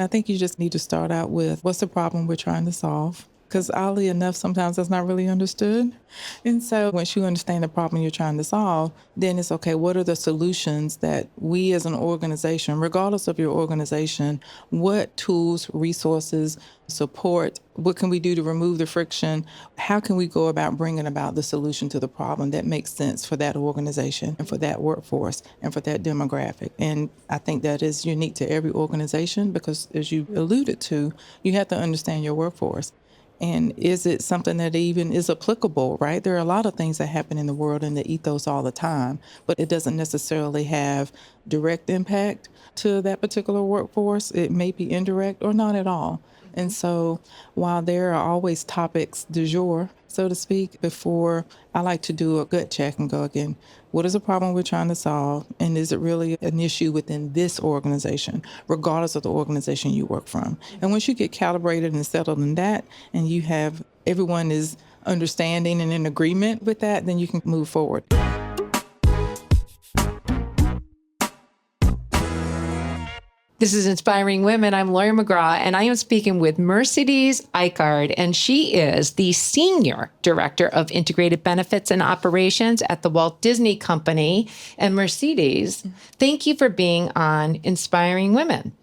I think you just need to start out with what's the problem we're trying to solve? Because oddly enough, sometimes that's not really understood. And so once you understand the problem you're trying to solve, then it's okay, what are the solutions that we as an organization, regardless of your organization, what tools, resources, support, what can we do to remove the friction? How can we go about bringing about the solution to the problem that makes sense for that organization and for that workforce and for that demographic? And I think that is unique to every organization because, as you alluded to, you have to understand your workforce. And is it something that even is applicable, right? There are a lot of things that happen in the world and the ethos all the time, but it doesn't necessarily have direct impact to that particular workforce. It may be indirect or not at all. And so while there are always topics du jour, so to speak, before I like to do a gut check and go again, what is the problem we're trying to solve? And is it really an issue within this organization, regardless of the organization you work from? And once you get calibrated and settled in that, and you have everyone is understanding and in agreement with that, then you can move forward. This is Inspiring Women. I'm Lori McGraw, and I am speaking with Mercedes Ikard, and she is the Senior Director of Integrated Benefits and Operations at the Walt Disney Company. And Mercedes, thank you for being on Inspiring Women.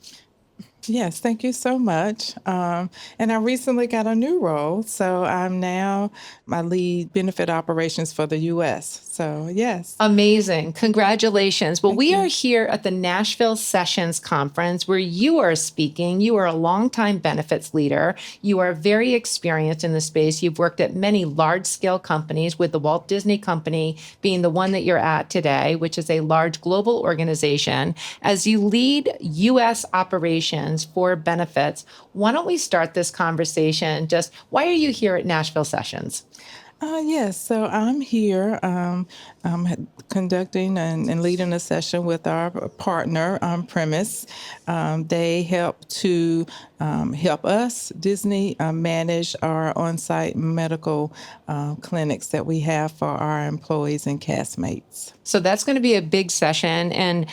Yes, thank you so much. And I recently got a new role, so I'm now my lead benefit operations for the U.S. So yes. Amazing. Congratulations. Well, we you. are here at the Nashville Sessions Conference where you are speaking. You are a longtime benefits leader. You are very experienced in the space. You've worked at many large-scale companies, with the Walt Disney Company being the one that you're at today, which is a large global organization. As you lead U.S. operations for benefits, why don't we start this conversation? Just why are you here at Nashville Sessions? Yes, so I'm here conducting and leading a session with our partner, Premise. They help to help us, Disney, manage our on-site medical clinics that we have for our employees and castmates. So that's going to be a big session. And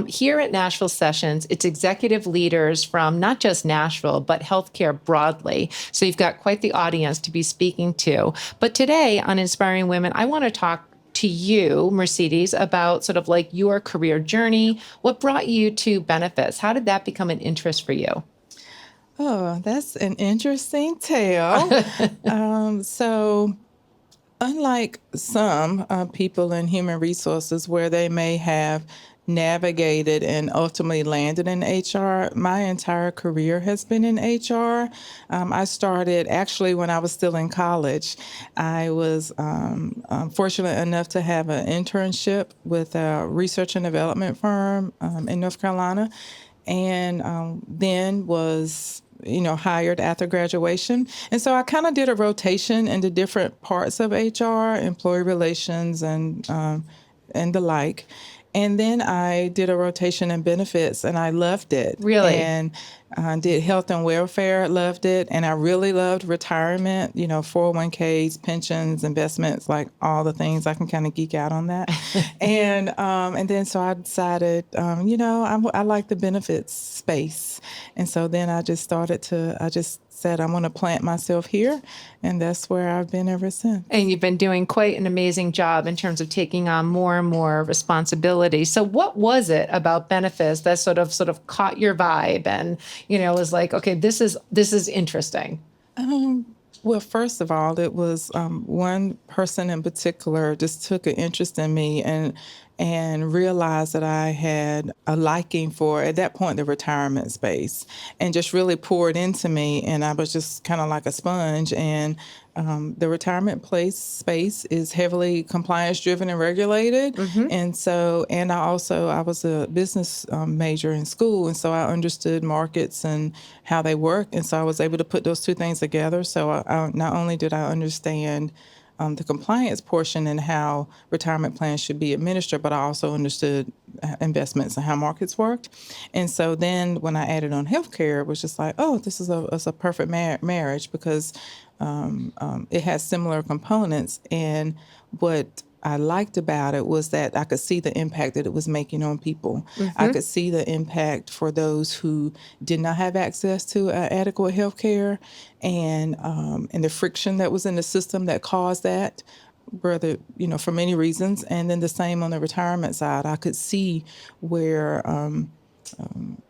here at Nashville Sessions, it's executive leaders from not just Nashville, but healthcare broadly. So you've got quite the audience to be speaking to. But today on Inspiring Women, I want to talk to you, Mercedes, about sort of like your career journey. What brought you to benefits? How did that become an interest for you? Oh, that's an interesting tale. So unlike some people in human resources where they may have navigated and ultimately landed in HR, my entire career has been in HR. I started actually when I was still in college. I was fortunate enough to have an internship with a research and development firm in North Carolina, and then was hired after graduation. And so I kind of did a rotation into different parts of HR, employee relations, and the like. And then I did a rotation in benefits, and I loved it. Really? And did health and welfare, loved it. And I really loved retirement, 401ks, pensions, investments, like all the things. I can kind of geek out on that. And then so I decided, I like the benefits space. And so then I just said, I'm going to plant myself here. And that's where I've been ever since. And you've been doing quite an amazing job in terms of taking on more and more responsibility. So what was it about benefits that sort of caught your vibe and, was like, okay, this is interesting? Well, first of all, it was one person in particular just took an interest in me and realized that I had a liking for, at that point, the retirement space, and just really poured into me. And I was just kind of like a sponge. And the retirement space is heavily compliance driven and regulated. Mm-hmm. And so, and I was a business major in school. And so I understood markets and how they work. And so I was able to put those two things together. So I not only did I understand the compliance portion and how retirement plans should be administered, but I also understood investments and how markets worked. And so then when I added on healthcare, it was just like, oh, this is a perfect marriage because it has similar components. And what I liked about it was that I could see the impact that it was making on people. I could see the impact for those who did not have access to adequate health care, and the friction that was in the system that caused that, whether, for many reasons. And then the same on the retirement side. I could see where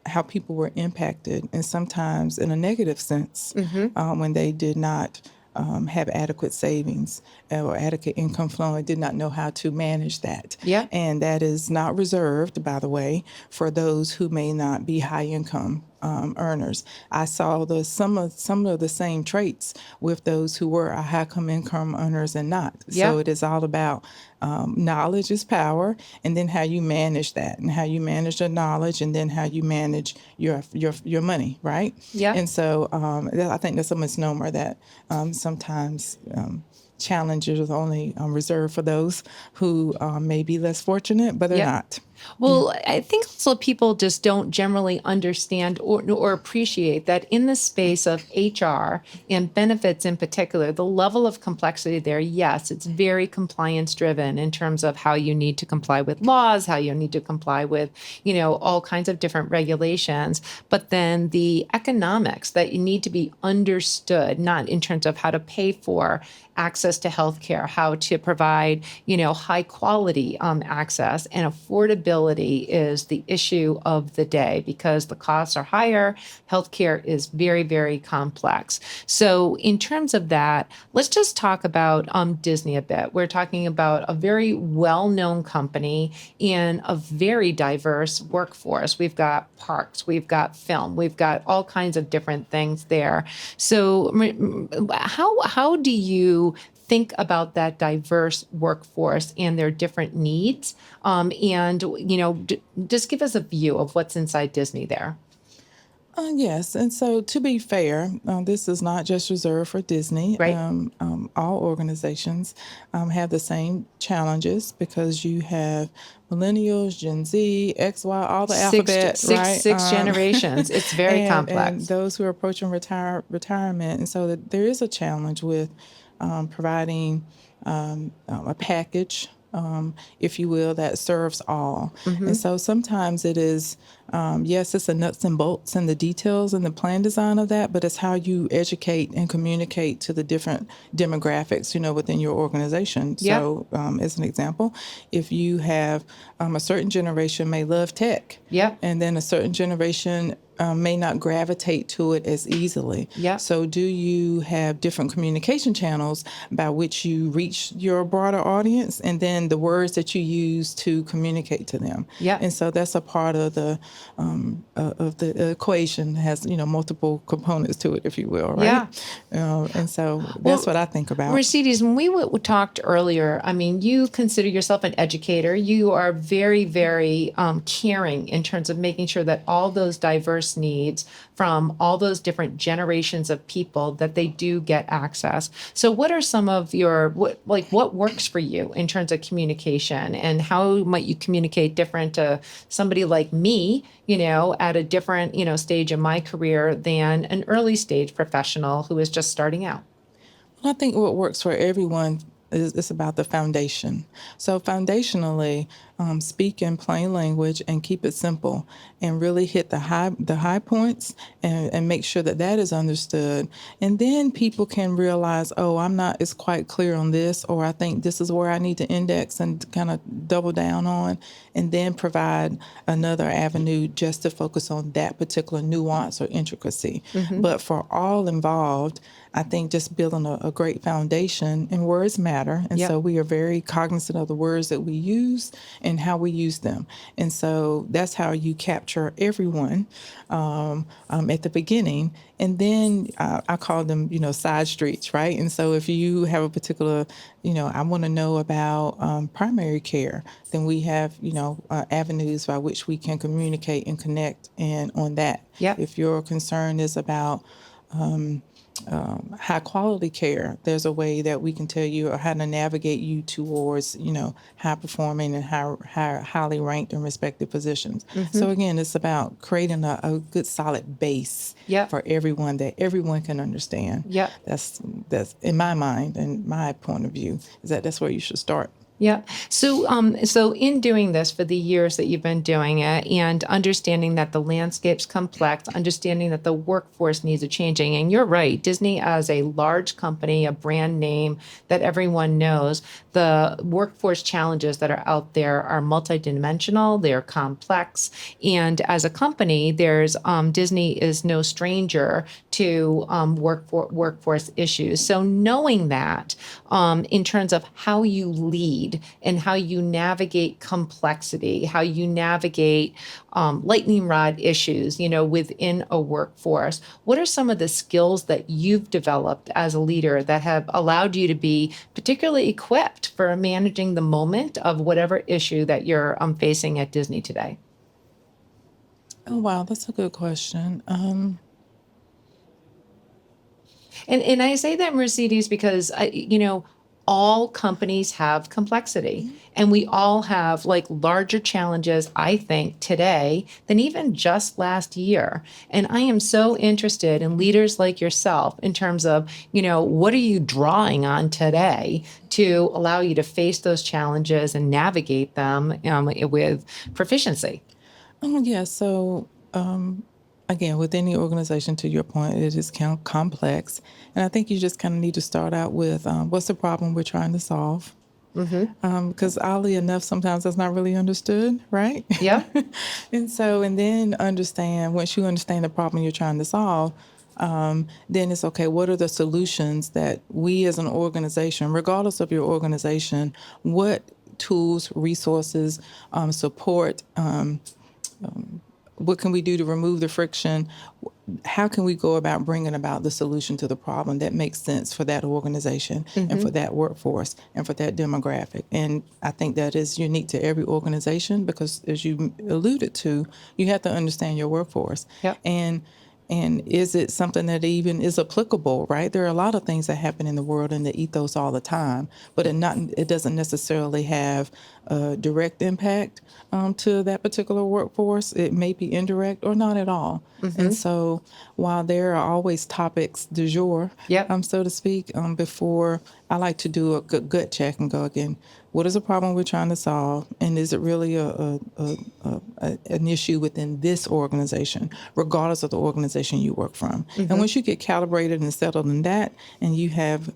how people were impacted, and sometimes in a negative sense, when they did not have adequate savings or adequate income flow and did not know how to manage that. Yeah. And that is not reserved, by the way, for those who may not be high income earners. I saw some of the same traits with those who were high income earners and not. Yeah. So it is all about knowledge is power, and then how you manage that, and how you manage the knowledge, and then how you manage your money, right? Yeah. And so I think that's a misnomer that sometimes challenges are only reserved for those who may be less fortunate, but they're Yeah. not. Well, I think also people just don't generally understand or appreciate that in the space of HR and benefits in particular, the level of complexity there, yes, it's very compliance driven in terms of how you need to comply with laws, how you need to comply with, all kinds of different regulations. But then the economics that you need to be understood, not in terms of how to pay for access to healthcare, how to provide, high quality access, and affordability is the issue of the day because the costs are higher. Healthcare is very, very complex. So in terms of that, let's just talk about Disney a bit. We're talking about a very well-known company in a very diverse workforce. We've got parks, we've got film, we've got all kinds of different things there. So how do you think about that diverse workforce and their different needs? Just give us a view of what's inside Disney there. Yes, and so to be fair, this is not just reserved for Disney. Right. All organizations have the same challenges because you have millennials, Gen Z, X, Y, all the alphabet, right? Six generations. It's very complex. And those who are approaching retirement. And so there is a challenge with providing a package, if you will, that serves all. And so sometimes it is, yes, it's the nuts and bolts and the details and the plan design of that, but it's how you educate and communicate to the different demographics, within your organization. Yep. So as an example, if you have a certain generation may love tech, Yep. and then a certain generation may not gravitate to it as easily. Yeah. So do you have different communication channels by which you reach your broader audience, and then the words that you use to communicate to them? Yeah. And so that's a part of the equation. Has multiple components to it, if you will, right? Yeah. And so that's what I think about. Mercedes, when we talked earlier, I mean, you consider yourself an educator. You are very, very caring in terms of making sure that all those diverse needs from all those different generations of people, that they do get access. So what are some of what works for you in terms of communication, and how might you communicate different to somebody like me, at a different, stage in my career than an early stage professional who is just starting out? I think what works for everyone is about the foundation. So foundationally, speak in plain language and keep it simple, and really hit the high points, and make sure that is understood. And then people can realize, oh, I'm not as quite clear on this, or I think this is where I need to index and kind of double down on, and then provide another avenue just to focus on that particular nuance or intricacy. But for all involved, I think just building a great foundation, and words matter. And Yep. so we are very cognizant of the words that we use and how we use them. And so that's how you capture everyone at the beginning. And then I call them, side streets, right? And so if you have a particular, I want to know about primary care, then we have, avenues by which we can communicate and connect and on that. Yep. If your concern is about high quality care, there's a way that we can tell you how to navigate you towards, high performing and highly ranked and respected positions. So again, it's about creating a good solid base Yep. for everyone that everyone can understand. Yep. That's in my mind and my point of view is that's where you should start. Yeah. So in doing this for the years that you've been doing it and understanding that the landscape's complex, understanding that the workforce needs are changing, and you're right, Disney as a large company, a brand name that everyone knows, the workforce challenges that are out there are multidimensional, they're complex, and as a company, there's Disney is no stranger to workforce issues. So knowing that in terms of how you lead and how you navigate complexity, how you navigate lightning rod issues, within a workforce. What are some of the skills that you've developed as a leader that have allowed you to be particularly equipped for managing the moment of whatever issue that you're facing at Disney today? Oh, wow, that's a good question. And I say that, Mercedes, because all companies have complexity, and we all have like larger challenges, I think, today than even just last year. And I am so interested in leaders like yourself in terms of, what are you drawing on today to allow you to face those challenges and navigate them with proficiency? Yeah, so again, with any organization, to your point, it is kind of complex. And I think you just kind of need to start out with what's the problem we're trying to solve? Because oddly enough, sometimes that's not really understood, right? Yeah. And then once you understand the problem you're trying to solve, then it's okay, what are the solutions that we as an organization, regardless of your organization, what tools, resources, support, what can we do to remove the friction? How can we go about bringing about the solution to the problem that makes sense for that organization and for that workforce and for that demographic? And I think that is unique to every organization because, as you alluded to, you have to understand your workforce. Yep. And is it something that even is applicable, right? There are a lot of things that happen in the world and the ethos all the time, but it doesn't necessarily have a direct impact to that particular workforce. It may be indirect or not at all. And so while there are always topics du jour, Yep. so to speak, before I like to do a good gut check and go again, what is the problem we're trying to solve? And is it really an issue within this organization, regardless of the organization you work from? And once you get calibrated and settled in that, and you have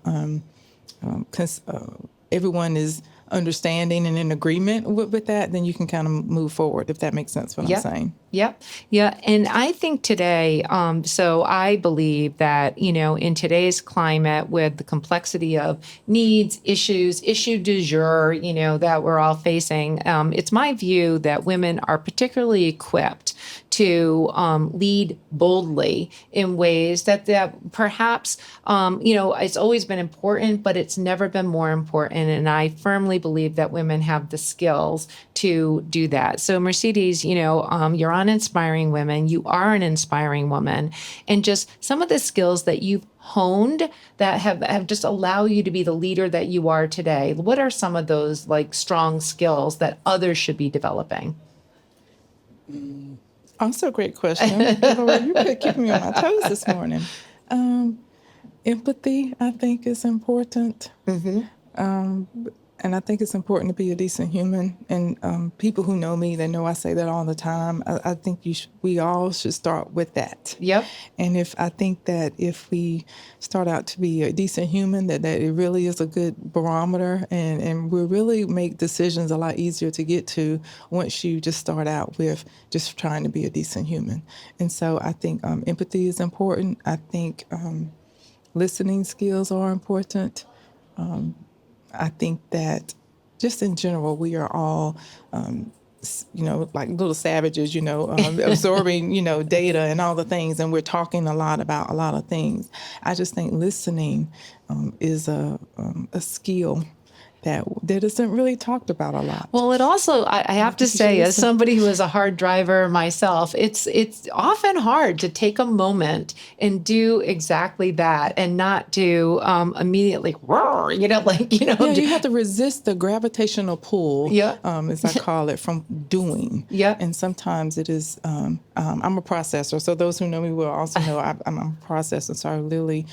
everyone is understanding and in agreement with that, then you can kind of move forward, if that makes sense what I'm saying. Yep. Yeah. And I think today, so I believe that, in today's climate with the complexity of needs, issues, issue du jour, that we're all facing, it's my view that women are particularly equipped to lead boldly in ways that perhaps, it's always been important, but it's never been more important. And I firmly believe that women have the skills to do that. So Mercedes, you're on Inspiring Women. You are an inspiring woman. And just some of the skills that you've honed that have just allowed you to be the leader that you are today. What are some of those like strong skills that others should be developing? Also a great question. Lord, you're keeping me on my toes this morning. Empathy, I think, is important. And I think it's important to be a decent human. And people who know me, they know I say that all the time. I think we all should start with that. Yep. And I think that if we start out to be a decent human, that it really is a good barometer, and will really make decisions a lot easier to get to once you just start out with just trying to be a decent human. And so I think empathy is important. I think listening skills are important. I think that just in general, we are all, like little savages, absorbing, data and all the things. And we're talking a lot about a lot of things. I just think listening is a skill that isn't really talked about a lot. Well, it also, I have to say, as somebody who is a hard driver myself, it's often hard to take a moment and do exactly that and not to immediately, roar, Yeah, you have to resist the gravitational pull, Yeah. As I call it, from doing. Yeah. And sometimes it is, I'm a processor. So those who know me will also know I'm a processor. So I literally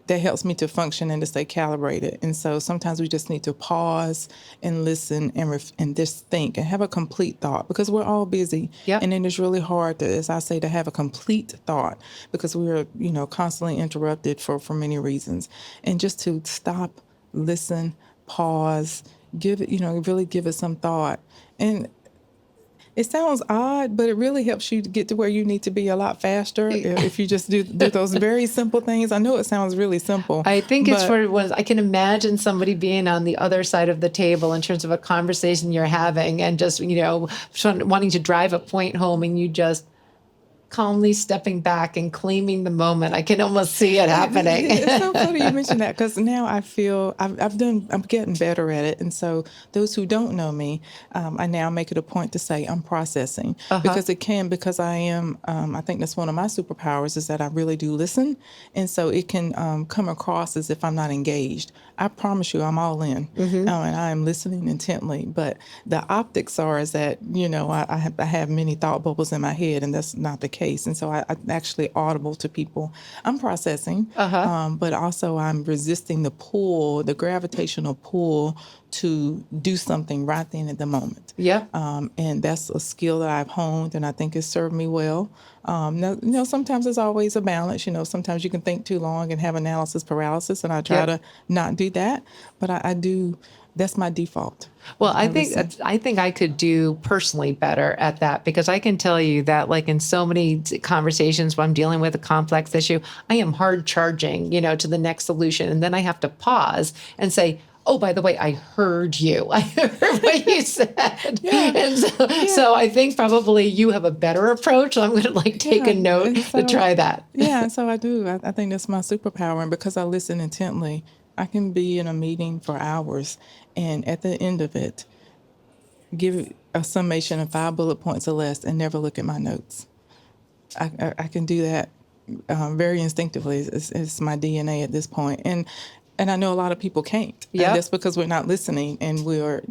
that helps me to function and to stay calibrated. And so sometimes we just need to pause and listen and just think and have a complete thought, because we're all busy. Yep. And then it's really hard to, as I say, to have a complete thought, because we're, constantly interrupted for many reasons. And just to stop, listen, pause, give it, really give it some thought. And it sounds odd, but it really helps you to get to where you need to be a lot faster if you just do those very simple things. I know it sounds really simple. I think it's for what I can imagine somebody being on the other side of the table in terms of a conversation you're having, and just, wanting to drive a point home, and you just calmly stepping back and claiming the moment. I can almost see it happening. It's so funny you mentioned that, because now I feel I'm getting better at it. And so those who don't know me, I now make it a point to say I'm processing, because I am, I think that's one of my superpowers, is that I really do listen. And so it can come across as if I'm not engaged. I promise you I'm all in, and I am listening intently. But the optics are is that, I have many thought bubbles in my head, and that's not the case. And so I'm actually audible to people. I'm processing, but also I'm resisting the gravitational pull to do something right then at the moment. Yeah. And that's a skill that I've honed, and I think it's served me well. Now, sometimes there's always a balance. Sometimes you can think too long and have analysis paralysis, and I try to not do that. But I do. That's my default. Well, I think I could do personally better at that, because I can tell you that, like, in so many conversations when I'm dealing with a complex issue, I am hard charging, to the next solution. And then I have to pause and say, oh, by the way, I heard you. I heard what you said. Yeah. And so I think probably you have a better approach. So I'm going to take a note to try that. Yeah, so I do. I think that's my superpower. And because I listen intently, I can be in a meeting for hours, and at the end of it, give a summation of 5 bullet points or less and never look at my notes. I can do that very instinctively. It's my DNA at this point. And I know a lot of people can't. Yeah. And that's because we're not listening, and we're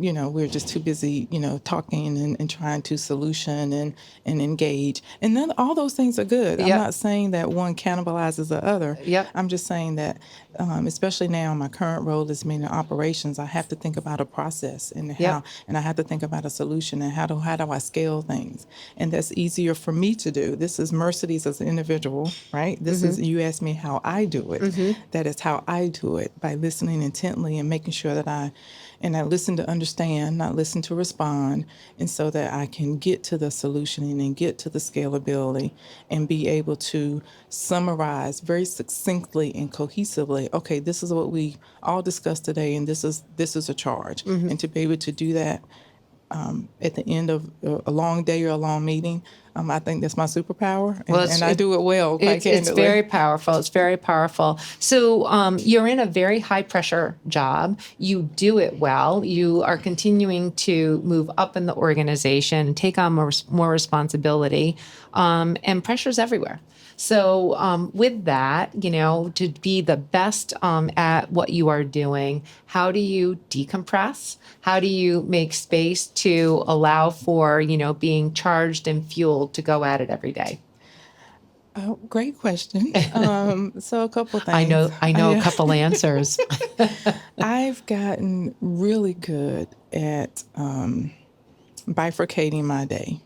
just too busy, talking and trying to solution and engage. And then all those things are good. Yep. I'm not saying that one cannibalizes the other. Yep. I'm just saying that, especially now, my current role is in operations. I have to think about a process and how, and I have to think about a solution and how do I scale things. And that's easier for me to do. This is Mercedes as an individual, right? This is, you asked me how I do it. That is how I do it, by listening intently and making sure that I listen to understand, not listen to respond, and so that I can get to the solutioning and get to the scalability and be able to summarize very succinctly and cohesively, okay, this is what we all discussed today, and this is a charge. And to be able to do that at the end of a long day or a long meeting, I think that's my superpower, and I do it well. It's very powerful. It's very powerful. So you're in a very high pressure job. You do it well. You are continuing to move up in the organization and take on more responsibility, and pressure's everywhere. So with that, to be the best at what you are doing, how do you decompress? How do you make space to allow for, being charged and fueled to go at it every day? Oh, great question. So a couple things. I know a couple answers. I've gotten really good at bifurcating my day.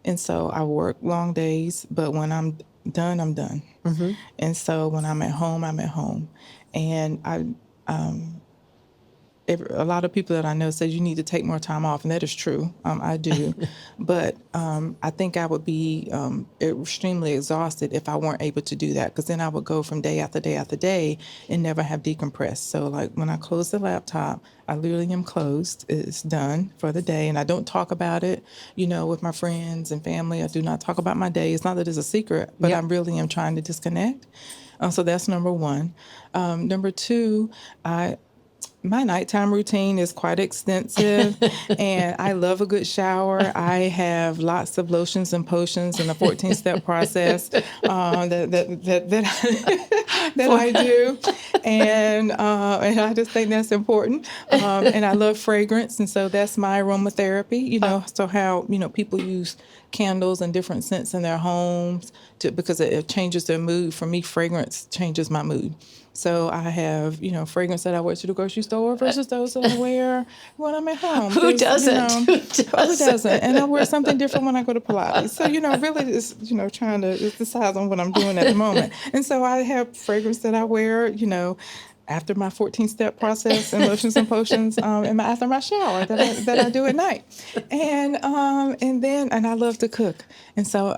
And so I work long days, but when I'm done, I'm done. And so when I'm at home, I'm at home. And a lot of people that I know said you need to take more time off, and that is true. I do. But I think I would be extremely exhausted if I weren't able to do that, because then I would go from day after day after day and never have decompressed. So like when I close the laptop, I literally am closed. It's done for the day, and I don't talk about it, with my friends and family. I do not talk about my day. It's not that it's a secret, but I really am trying to disconnect. So that's number one. Number two, my nighttime routine is quite extensive, and I love a good shower. I have lots of lotions and potions in the 14-step process that I do, and I just think that's important. And I love fragrance, and so that's my aromatherapy. So how people use candles and different scents in their homes because it changes their mood. For me, fragrance changes my mood. So I have, fragrance that I wear to the grocery store versus those that I wear when I'm at home. Who doesn't? Who doesn't? And I wear something different when I go to Pilates. So, really it's, trying to decide on what I'm doing at the moment. And so I have fragrance that I wear, after my 14-step process and lotions and potions, after my shower that I do at night. And I love to cook. And so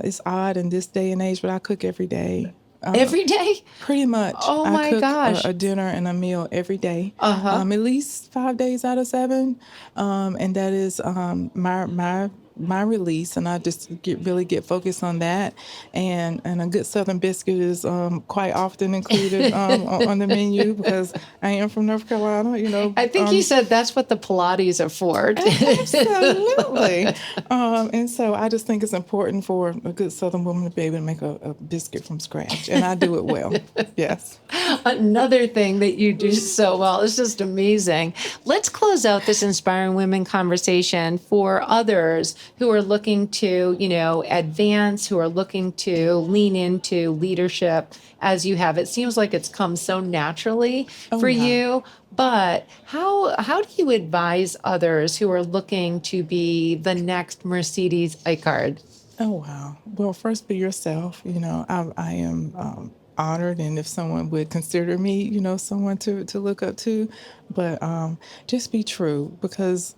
it's odd in this day and age, but I cook every day. Every day? Pretty much. Oh my I cook gosh. a dinner and a meal every day. Uh-huh. At least 5 days out of 7. And that is my release, and I just really get focused on that. And a good Southern biscuit is quite often included on the menu because I am from North Carolina. I think you said that's what the Pilates are for. Absolutely. And so I just think it's important for a good Southern woman to be able to make a biscuit from scratch, and I do it well. Yes. Another thing that you do so well is just amazing. Let's close out this Inspiring Women conversation for others who are looking to, advance, who are looking to lean into leadership as you have. It seems like it's come so naturally for you, but how do you advise others who are looking to be the next Mercedes Ikard? Oh, wow. Well, first be yourself. I am honored, and if someone would consider me, someone to look up to, but just be true, because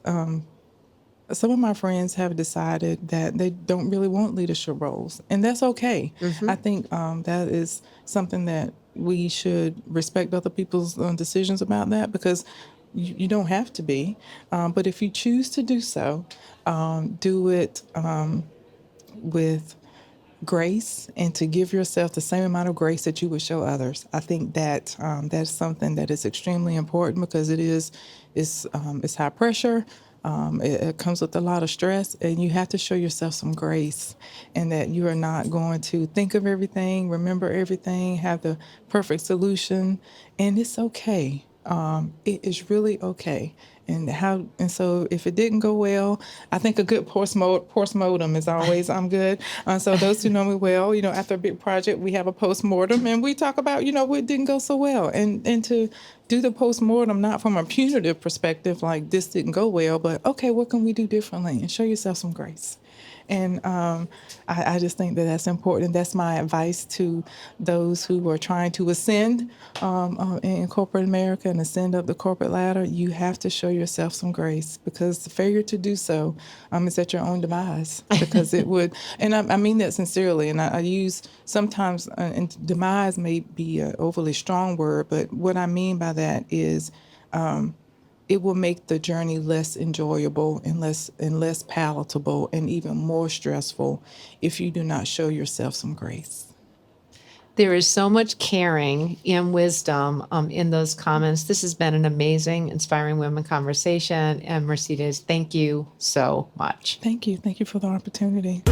some of my friends have decided that they don't really want leadership roles, and that's okay. Mm-hmm. I think that is something that we should respect other people's decisions about that, because you don't have to be, but if you choose to do so, do it with grace, and to give yourself the same amount of grace that you would show others. I think that that's something that is extremely important, because it's high pressure. It comes with a lot of stress, and you have to show yourself some grace, and that you are not going to think of everything, remember everything, have the perfect solution, and it's okay. It is really okay. And so if it didn't go well, I think a good postmortem is always good. So those who know me well, after a big project, we have a postmortem, and we talk about, what didn't go so well, and to do the postmortem not from a punitive perspective, like this didn't go well, but okay, what can we do differently, and show yourself some grace. And I just think that that's important. That's my advice to those who are trying to ascend in corporate America and ascend up the corporate ladder. You have to show yourself some grace, because the failure to do so is at your own demise, because it would, and I mean that sincerely, and I use sometimes, and demise may be an overly strong word, but what I mean by that is it will make the journey less enjoyable and less palatable, and even more stressful if you do not show yourself some grace. There is so much caring and wisdom in those comments. This has been an amazing Inspiring Women conversation. And Mercedes, thank you so much. Thank you. Thank you for the opportunity.